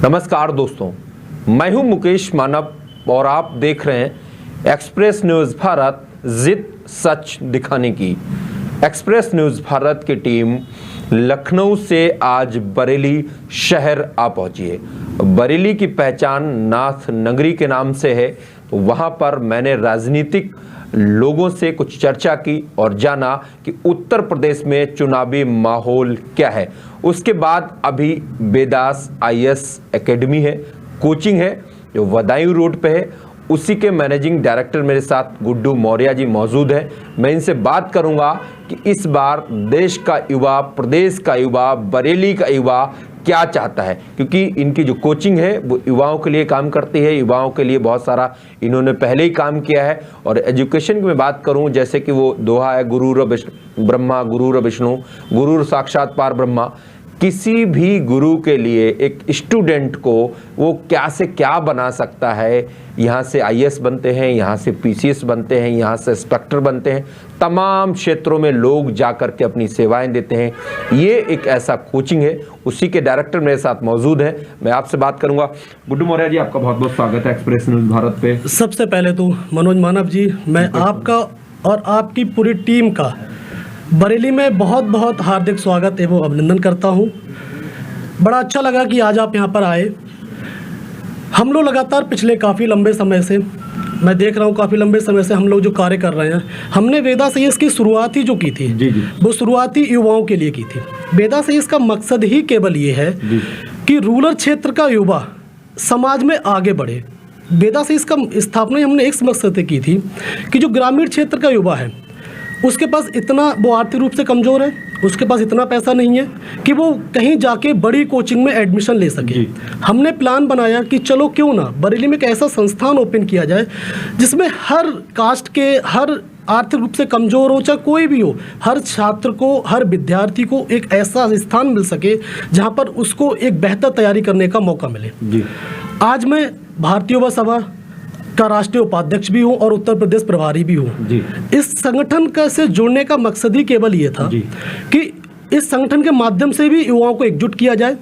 नमस्कार दोस्तों, मैं हूं मुकेश मानव और आप देख रहे हैं एक्सप्रेस न्यूज़ भारत, जिद सच दिखाने की। एक्सप्रेस न्यूज़ भारत की टीम लखनऊ से आज बरेली शहर आ पहुंची है। बरेली की पहचान नाथ नगरी के नाम से है, तो वहां पर मैंने राजनीतिक लोगों से कुछ चर्चा की और जाना कि उत्तर प्रदेश में चुनावी माहौल क्या है। उसके बाद अभी बेदास आईएएस एकेडमी है, कोचिंग है जो बदायूं रोड पे है, उसी के मैनेजिंग डायरेक्टर मेरे साथ गुड्डू मौर्य जी मौजूद है। मैं इनसे बात करूंगा कि इस बार देश का युवा, प्रदेश का युवा, बरेली का युवा क्या चाहता है, क्योंकि इनकी जो कोचिंग है वो युवाओं के लिए काम करती है। युवाओं के लिए बहुत सारा इन्होंने पहले ही काम किया है। और एजुकेशन की मैं बात करूं, जैसे कि वो दोहा है, गुरुर ब्रह्मा गुरुर विष्णु गुरुर साक्षात पार ब्रह्मा। किसी भी गुरु के लिए एक स्टूडेंट को वो क्या से क्या बना सकता है। यहाँ से आईएएस बनते हैं, यहाँ से पीसीएस बनते हैं, यहाँ से इंस्पेक्टर बनते हैं। तमाम क्षेत्रों में लोग जाकर के अपनी सेवाएं देते हैं। ये एक ऐसा कोचिंग है, उसी के डायरेक्टर मेरे साथ मौजूद है। मैं आपसे बात करूंगा। गुड्डू मौर्य जी, आपका बहुत बहुत स्वागत है एक्सप्रेस न्यूज़ भारत पे। सबसे पहले तो मनोज मानव जी, मैं आपका और आपकी पूरी टीम का बरेली में बहुत बहुत हार्दिक स्वागत एवं अभिनंदन करता हूं। बड़ा अच्छा लगा कि आज आप यहां पर आए। हम लोग लगातार पिछले काफ़ी लंबे समय से, मैं देख रहा हूं काफ़ी लंबे समय से हम लोग जो कार्य कर रहे हैं। हमने वेदा सैयस की शुरुआत ही जो की थी जी। वो शुरुआती युवाओं के लिए की थी। वेदा सैयस का मकसद ही केवल ये है कि रूरल क्षेत्र का युवा समाज में आगे बढ़े। वेदा सैयस का स्थापना हमने एक मकसद से की थी कि जो ग्रामीण क्षेत्र का युवा है उसके पास इतना, वो आर्थिक रूप से कमज़ोर है, उसके पास इतना पैसा नहीं है कि वो कहीं जाके बड़ी कोचिंग में एडमिशन ले सके। हमने प्लान बनाया कि चलो क्यों ना बरेली में एक ऐसा संस्थान ओपन किया जाए जिसमें हर कास्ट के, हर आर्थिक रूप से कमज़ोर हो, चाहे कोई भी हो, हर छात्र को, हर विद्यार्थी को एक ऐसा स्थान मिल सके जहाँ पर उसको एक बेहतर तैयारी करने का मौका मिले। आज मैं भारतीय युवा सभा का राष्ट्रीय उपाध्यक्ष भी हूँ और उत्तर प्रदेश प्रभारी भी हूँ। इस संगठन का से जुड़ने का मकसद ही केवल ये था कि इस संगठन के माध्यम से भी युवाओं को एकजुट किया जाए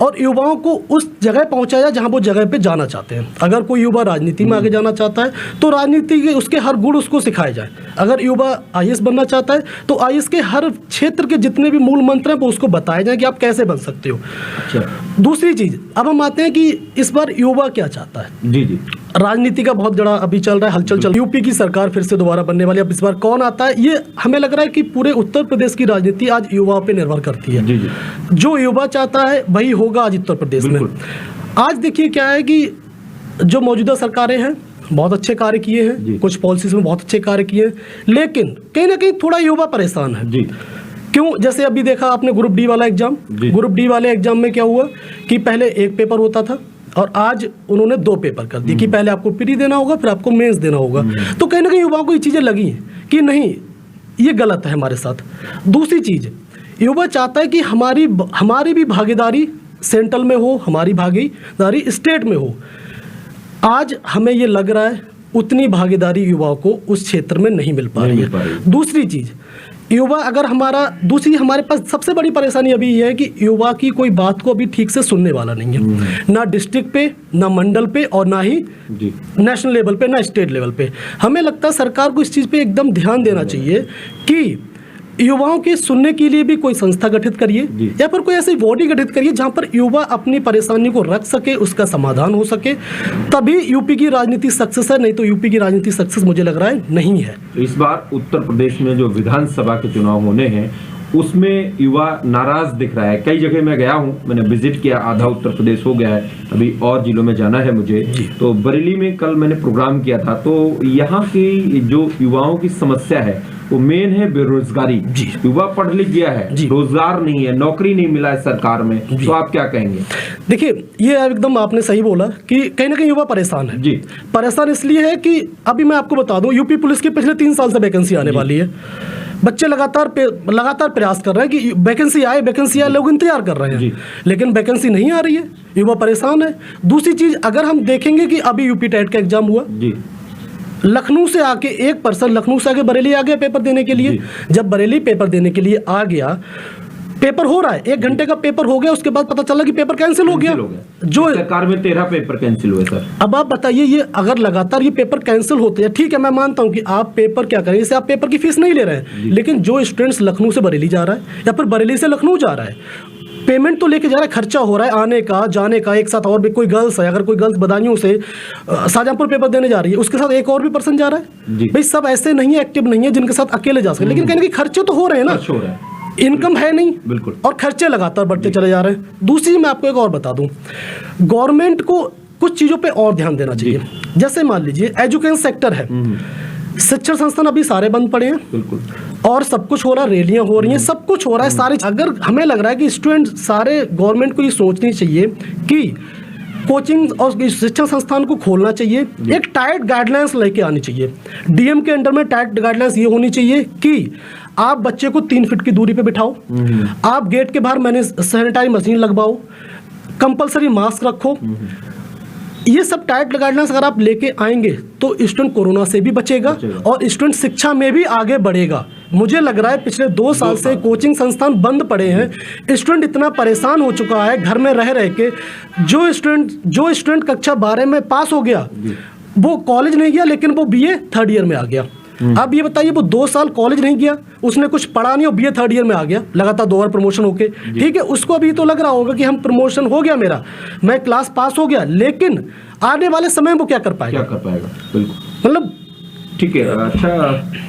और युवाओं को उस जगह पहुंचाया जाए जहां वो जगह पे जाना चाहते हैं। अगर कोई युवा राजनीति में आगे जाना चाहता है तो राजनीति के उसके हर गुण उसको सिखाए जाए। अगर युवा आईएएस बनना चाहता है तो आईएएस के हर क्षेत्र के जितने भी मूल मंत्र हैं वो उसको बताए जाए कि आप कैसे बन सकते हो। दूसरी चीज़, अब हम आते हैं कि इस बार युवा क्या चाहता है। जी। राजनीति का बहुत बड़ा अभी चल रहा है, हलचल चल। यूपी की सरकार फिर से दोबारा बनने वाली है। अब इस बार कौन आता है, ये हमें लग रहा है कि पूरे उत्तर प्रदेश की राजनीति आज युवाओं पे निर्भर करती है। जो युवा चाहता है वही होगा आज उत्तर प्रदेश में। आज देखिए क्या है कि जो मौजूदा सरकारें हैं बहुत अच्छे कार्य किए हैं, कुछ पॉलिसीज में बहुत अच्छे कार्य किए हैं, लेकिन कहीं ना कहीं थोड़ा युवा परेशान है। क्यों? जैसे अभी देखा आपने ग्रुप डी वाला एग्जाम, ग्रुप डी वाले एग्जाम में क्या हुआ कि पहले एक पेपर होता था और आज उन्होंने 2 पेपर कर दिए कि पहले आपको प्री देना होगा फिर आपको मेंस देना होगा। तो कहीं ना कहीं युवाओं को ये चीज़ें लगी हैं कि नहीं, ये गलत है हमारे साथ। दूसरी चीज़, युवा चाहता है कि हमारी भी भागीदारी सेंट्रल में हो, हमारी भागीदारी स्टेट में हो। आज हमें ये लग रहा है उतनी भागीदारी युवाओं को उस क्षेत्र में नहीं मिल पा रही है। दूसरी चीज़, युवा अगर हमारे पास सबसे बड़ी परेशानी अभी ये है कि युवा की कोई बात को अभी ठीक से सुनने वाला नहीं है, ना डिस्ट्रिक्ट पे, ना मंडल पे और ना ही नेशनल लेवल पे, ना स्टेट लेवल पे। हमें लगता है सरकार को इस चीज़ पे एकदम ध्यान देना चाहिए कि युवाओं के सुनने के लिए भी कोई संस्था गठित करिए या फिर कोई ऐसी बॉडी गठित करिए जहां पर युवा अपनी परेशानी को रख सके, उसका समाधान हो सके। तभी यूपी की राजनीति सक्सेस है, नहीं तो यूपी की राजनीति सक्सेस मुझे लग रहा है नहीं है। इस बार उत्तर प्रदेश में जो विधानसभा के चुनाव होने हैं उसमें युवा नाराज दिख रहा है। कई जगह मैं गया हूं, मैंने विजिट किया, आधा उत्तर प्रदेश हो गया है, अभी और जिलों में जाना है मुझे। तो बरेली में कल मैंने प्रोग्राम किया था, तो यहाँ की जो युवाओं की समस्या है वो मेन है बेरोजगारी। युवा पढ़ लिख गया है, रोजगार नहीं है, नौकरी नहीं मिला है सरकार में, तो आप क्या कहेंगे? देखिए, ये एकदम आपने सही बोला कि कहीं ना कहीं युवा परेशान है। परेशान इसलिए है कि अभी मैं आपको बता दूं, यूपी पुलिस की पिछले 3 साल से वैकेंसी आने वाली है। बच्चे लगातार प्रयास कर रहे हैं कि वैकेंसी आए, लोग इंतजार कर रहे हैं, लेकिन वैकेंसी नहीं आ रही है, युवा परेशान है। दूसरी चीज, अगर हम देखेंगे कि अभी यूपी टेट का एग्जाम हुआ, लखनऊ से आके एक पर्सन लखनऊ से आके बरेली आ गया पेपर देने के लिए। जब बरेली पेपर देने के लिए आ गया पेपर हो रहा है, 1 घंटे का पेपर हो गया, उसके बाद पता चला कि पेपर कैंसिल हो गया। जो सरकार में 13 पेपर कैंसिल हुए सर। अब आप बताइए, ये अगर लगातार ये पेपर कैंसिल होते हैं, ठीक है मैं मानता हूं कि आप पेपर क्या करें, जैसे आप पेपर की फीस नहीं ले रहे हैं, लेकिन जो स्टूडेंट्स लखनऊ से बरेली जा रहा है या फिर बरेली से लखनऊ जा रहा है, पेमेंट तो लेके जा रहा है, खर्चा हो रहा है आने का जाने का, एक साथ और भी कोई गर्ल्स है, अगर कोई गर्ल्स बदायूं से शाहजहांपुर पेपर देने जा रही है, उसके साथ एक और भी पर्सन जा रहा है। भाई सब ऐसे नहीं है, एक्टिव नहीं है जिनके साथ अकेले जा सके, लेकिन कहीं ना कहीं खर्चे तो हो रहे हैं ना, इनकम है नहीं, बिल्कुल, और खर्चे लगातार बढ़ते चले जा रहे हैं। दूसरी मैं आपको एक और बता दूं, गवर्नमेंट को कुछ चीज़ों पे और ध्यान देना चाहिए। जैसे मान लीजिए एजुकेशन सेक्टर है, शिक्षण संस्थान अभी सारे बंद पड़े हैं, बिल्कुल, और सब कुछ हो रहा है, रैलियां हो रही हैं, सब कुछ हो रहा है सारे। अगर हमें लग रहा है कि स्टूडेंट सारे, गवर्नमेंट को ये सोचनी चाहिए कि कोचिंग और शिक्षण संस्थान को खोलना चाहिए, एक टाइट गाइडलाइंस लेके आनी चाहिए। डीएम के अंडर में टाइट गाइडलाइंस ये होनी चाहिए कि आप बच्चे को 3 फीट की दूरी पे बिठाओ, आप गेट के बाहर मैंने सैनिटाइज मशीन लगवाओ, कंपलसरी मास्क रखो। ये सब टाइट गाइडलाइंस अगर आप लेके आएंगे तो स्टूडेंट कोरोना से भी बचेगा और स्टूडेंट शिक्षा में भी आगे बढ़ेगा। मुझे लग रहा है पिछले 2 साल से कोचिंग संस्थान बंद पड़े हैं, स्टूडेंट इतना परेशान हो चुका है घर में रह के। जो स्टूडेंट कक्षा 12 में पास हो गया वो कॉलेज नहीं गया, लेकिन वो बीए 3rd ईयर में आ गया। अब ये बताइए, वो 2 साल कॉलेज नहीं गया, उसने कुछ पढ़ा नहीं और बीए 3rd ईयर में आ गया, लगातार 2 बार प्रमोशन होके, ठीक है, उसको अभी तो लग रहा होगा कि हम प्रमोशन हो गया मेरा, मैं क्लास पास हो गया, लेकिन आने वाले समय में वो क्या कर पाएगा? बिल्कुल, मतलब ठीक है। अच्छा,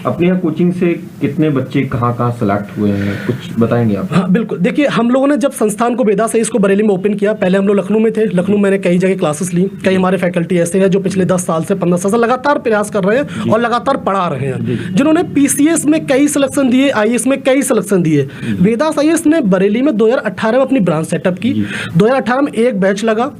अपने यहाँ कोचिंग से कितने बच्चे कहाँ सेलेक्ट हुए हैं, कुछ बताएंगे आप? हाँ बिल्कुल, देखिए हम लोगों ने जब संस्थान को वेदा से इसको बरेली में ओपन किया, पहले हम लोग लखनऊ में थे, लखनऊ मैंने कई जगह क्लासेस ली, कई हमारे फैकल्टी ऐसे हैं जो पिछले 10 साल से 15 साल से लगातार प्रयास कर रहे हैं और लगातार पढ़ा रहे हैं, जिन्होंने पीसीएस में कई सिलेक्शन दिए, आईएएस में कई सिलेक्शन दिए। वेदास आईएएस ने बरेली में 2018 में अपनी ब्रांच सेटअप की, 2018 में एक बैच लगा।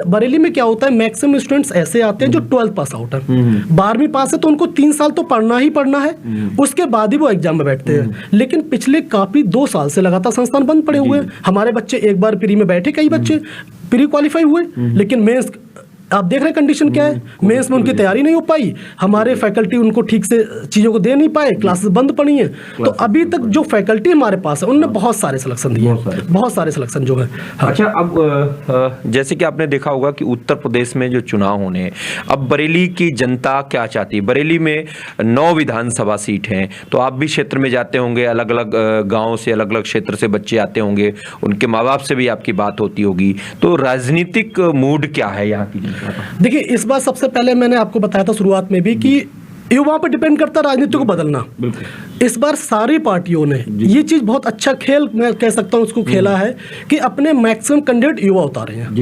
बरेली में क्या होता है, मैक्सिमम स्टूडेंट्स ऐसे आते हैं जो 12th पास आउट है, 12वीं पास है, तो उनको 3 साल तो पढ़ना ही पढ़ना है, उसके बाद ही वो एग्जाम में बैठते हैं। लेकिन पिछले काफी 2 साल से लगातार संस्थान बंद पड़े हुए हैं। हमारे बच्चे एक बार प्री में बैठे, कई बच्चे प्री क्वालिफाई हुए, लेकिन मेंस आप देख रहे हैं कंडीशन क्या है, मेंस में उनकी तैयारी नहीं हो पाई, हमारे फैकल्टी उनको ठीक से चीज़ों को दे नहीं पाए, क्लासेस बंद पड़ी हैं। तो अभी तक जो फैकल्टी हमारे पास है उनने बहुत सारे सिलेक्शन दिए, बहुत सारे सिलेक्शन जो है। हाँ। अच्छा, अब जैसे कि आपने देखा होगा कि उत्तर प्रदेश में जो चुनाव होने हैं, अब बरेली की जनता क्या चाहती है? बरेली में 9 विधानसभा सीट हैं, तो आप भी क्षेत्र में जाते होंगे, अलग अलग गाँव से, अलग अलग क्षेत्र से बच्चे आते होंगे, उनके माँ बाप से भी आपकी बात होती होगी, तो राजनीतिक मूड क्या है यहाँ की? देखिए, इस बार सबसे पहले मैंने आपको बताया था शुरुआत में भी कि युवाओं पर डिपेंड करता है राजनीति को बदलना। इस बार सारी पार्टियों ने ये चीज बहुत अच्छा खेल, मैं कह सकता हूँ उसको, खेला है कि अपने मैक्सिमम कैंडिडेट युवा उतारे हैं।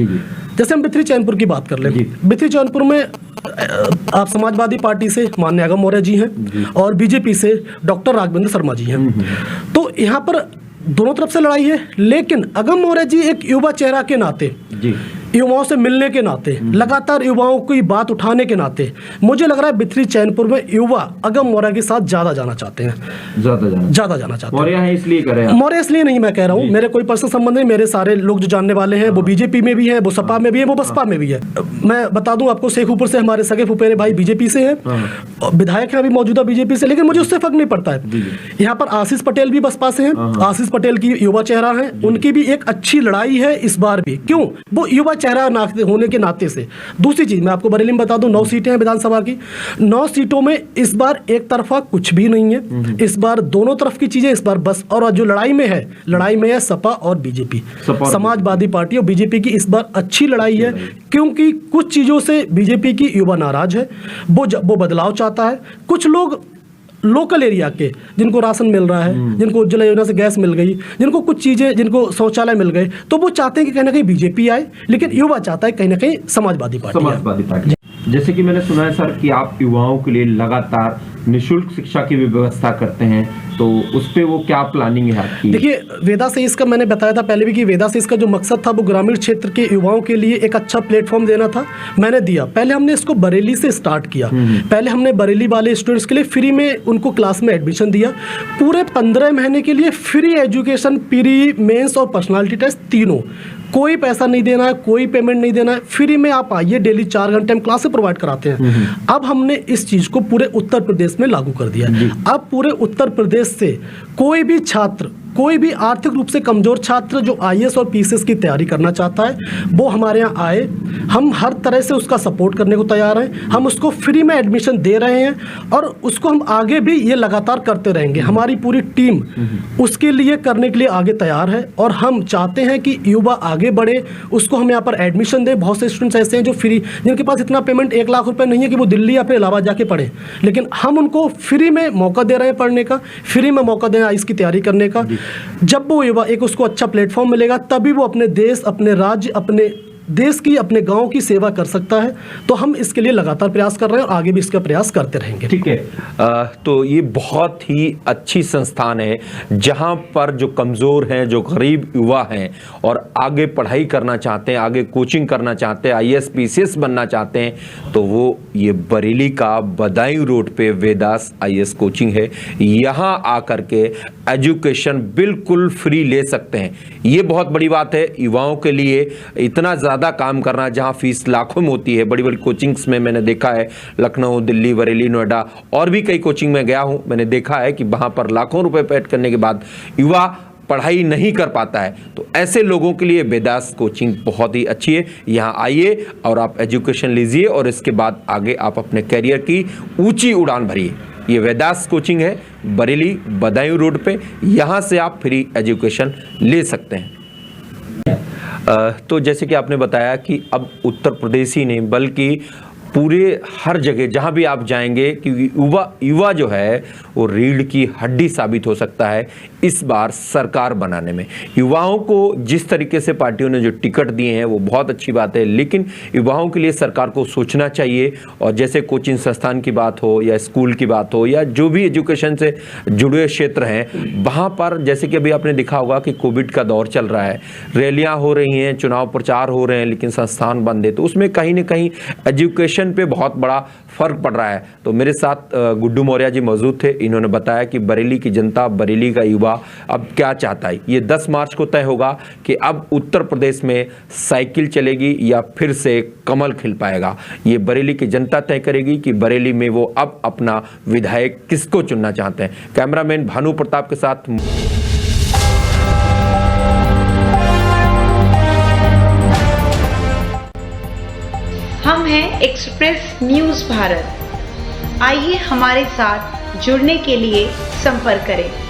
जैसे हम बिथरी चैनपुर की बात कर लें, बिथरी चैनपुर में आप समाजवादी पार्टी से माननीय अगम मौर्य जी हैं और बीजेपी से डॉक्टर राघवेंद्र शर्मा जी हैं। तो यहाँ पर दोनों तरफ से लड़ाई है, लेकिन अगम मौर्य जी एक युवा चेहरा के नाते, युवाओं से मिलने के नाते, लगातार युवाओं की बात उठाने के नाते, मुझे लग रहा है बिथरी चैनपुर में युवा अगम मौर्य के साथ ज्यादा जाना चाहते हैं, ज्यादा जाना चाहते हैं। मौर्य है इसलिए कर रहे हैं? मौर्य इसलिए नहीं मैं कह रहा हूँ, मेरे कोई पर्सनल संबंध नहीं, मेरे सारे लोग जो जानने वाले हैं वो बीजेपी में भी है, वो सपा में भी है, वो बसपा में भी है। मैं बता दूं आपको, शेखुपुर से हमारे सगे फुफेरे भाई बीजेपी से है, विधायक है अभी मौजूदा बीजेपी से, लेकिन मुझे उससे फर्क नहीं पड़ता है। यहाँ पर आशीष पटेल भी बसपा से हैं, आशीष पटेल की युवा चेहरा है, उनकी भी एक अच्छी लड़ाई है इस बार भी। क्यों? वो युवा चेहरा होने के नाते से। दूसरी चीज मैं आपको बरेली में बता दूं, 9 सीटें हैं विधानसभा की, 9 सीटों में इस बार एक तरफा कुछ भी नहीं है, इस बार दोनों तरफ की चीजें इस बार बस। और जो लड़ाई में है सपा और बीजेपी, समाजवादी पार्टी और बीजेपी की इस बार अच्छी लड़ाई है, क्योंकि कुछ चीजों से बीजेपी की युवा नाराज है, वो बदलाव चाहता है। कुछ लोग लोकल एरिया के, जिनको राशन मिल रहा है, जिनको उज्ज्वला योजना से गैस मिल गई, जिनको कुछ चीज़ें, जिनको शौचालय मिल गए, तो वो चाहते हैं कि कहीं ना कहीं बीजेपी आए, लेकिन युवा चाहता है कहीं ना कहीं समाजवादी पार्टी। जैसे कि मैंने सुना है सर कि आप युवाओं के लिए लगातार निःशुल्क शिक्षा की व्यवस्था करते हैं, तो उस पे वो क्या प्लानिंग है आपकी? देखिए, वेदा से इसका मैंने बताया था पहले भी कि वेदा से इसका जो मकसद था वो ग्रामीण क्षेत्र के युवाओं के लिए एक अच्छा प्लेटफॉर्म देना था, मैंने दिया। पहले हमने इसको बरेली से स्टार्ट किया, पहले हमने बरेली वाले स्टूडेंट्स के लिए फ्री में उनको क्लास में एडमिशन दिया, पूरे 15 महीने के लिए फ्री एजुकेशन, प्री, मेंस और पर्सनालिटी टेस्ट तीनों, कोई पैसा नहीं देना है, कोई पेमेंट नहीं देना है, फ्री में आप आइए, डेली 4 घंटे हम क्लासेस प्रोवाइड कराते हैं। अब हमने इस चीज को पूरे उत्तर प्रदेश में लागू कर दिया। अब पूरे उत्तर प्रदेश से कोई भी छात्र, कोई भी आर्थिक रूप से कमजोर छात्र जो आईएएस और पीसीएस की तैयारी करना चाहता है वो हमारे यहाँ आए। हम हर तरह से उसका सपोर्ट करने को तैयार हैं। हम उसको फ्री में एडमिशन दे रहे हैं और उसको हम आगे भी ये लगातार करते रहेंगे। हमारी पूरी टीम उसके लिए करने के लिए आगे तैयार है और हम चाहते हैं कि युवा आगे बढ़े, उसको हम यहाँ पर एडमिशन दें। बहुत से स्टूडेंट्स ऐसे हैं जो फ्री, जिनके पास इतना पेमेंट 1 लाख रुपए नहीं है कि वो दिल्ली या फिर इलाहाबाद जाके पढ़े, लेकिन हम उनको फ्री में मौका दे रहे हैं पढ़ने का, फ्री में मौका दे रहे हैं आईएएस की तैयारी करने का। जब वो युवा एक उसको अच्छा प्लेटफॉर्म मिलेगा तभी वो अपने देश, अपने राज्य, अपने देश की, अपने गांव की सेवा कर सकता है। तो हम इसके लिए लगातार प्रयास कर रहे हैं और आगे भी इसका प्रयास करते रहेंगे। ठीक है। तो ये बहुत ही अच्छी संस्थान है जहां पर जो कमज़ोर हैं, जो गरीब युवा हैं और आगे पढ़ाई करना चाहते हैं, आगे कोचिंग करना चाहते हैं, आईएएस पीसीएस बनना चाहते हैं, तो वो ये बरेली का बदायूं रोड पे वेदास आईएएस कोचिंग है। यहाँ आकर के एजुकेशन बिल्कुल फ्री ले सकते हैं। ये बहुत बड़ी बात है युवाओं के लिए। इतना ज़्यादा काम करना जहां फीस लाखों में होती है, बड़ी बड़ी कोचिंग्स में मैंने देखा है, लखनऊ, दिल्ली, बरेली, नोएडा और भी कई कोचिंग में गया हूं, मैंने देखा है कि वहां पर लाखों रुपए पेड करने के बाद युवा पढ़ाई नहीं कर पाता है। तो ऐसे लोगों के लिए वेदास कोचिंग बहुत ही अच्छी है। यहाँ आइए और आप एजुकेशन लीजिए और इसके बाद आगे आप अपने करियर की ऊंची उड़ान भरिए। ये वेदास कोचिंग है बरेली बदायूं रोड पे, यहाँ से आप फ्री एजुकेशन ले सकते हैं। तो जैसे कि आपने बताया कि अब उत्तर प्रदेश ही नहीं बल्कि पूरे हर जगह जहाँ भी आप जाएंगे, क्योंकि युवा जो है वो रीढ़ की हड्डी साबित हो सकता है इस बार सरकार बनाने में। युवाओं को जिस तरीके से पार्टियों ने जो टिकट दिए हैं वो बहुत अच्छी बात है, लेकिन युवाओं के लिए सरकार को सोचना चाहिए। और जैसे कोचिंग संस्थान की बात हो या स्कूल की बात हो या जो भी एजुकेशन से जुड़े क्षेत्र हैं, वहाँ पर जैसे कि अभी आपने देखा होगा कि कोविड का दौर चल रहा है, रैलियाँ हो रही हैं, चुनाव प्रचार हो रहे हैं, लेकिन संस्थान बंद है, तो उसमें कहीं ना कहीं एजुकेशन पे बहुत बड़ा फर्क पड़ रहा है। तो मेरे साथ गुड्डू मौर्य जी मौजूद थे। इन्होंने बताया कि बरेली की जनता, बरेली का युवा अब क्या चाहता है। ये 10 मार्च को तय होगा कि अब उत्तर प्रदेश में साइकिल चलेगी या फिर से कमल खिल पाएगा। ये बरेली की जनता तय करेगी कि बरेली में वो अब अपना विधायक किसको चुनना चाहते हैं। कैमरामैन भानु प्रताप के साथ हम हैं एक्सप्रेस न्यूज़ भारत। आइए हमारे साथ जुड़ने के लिए संपर्क करें।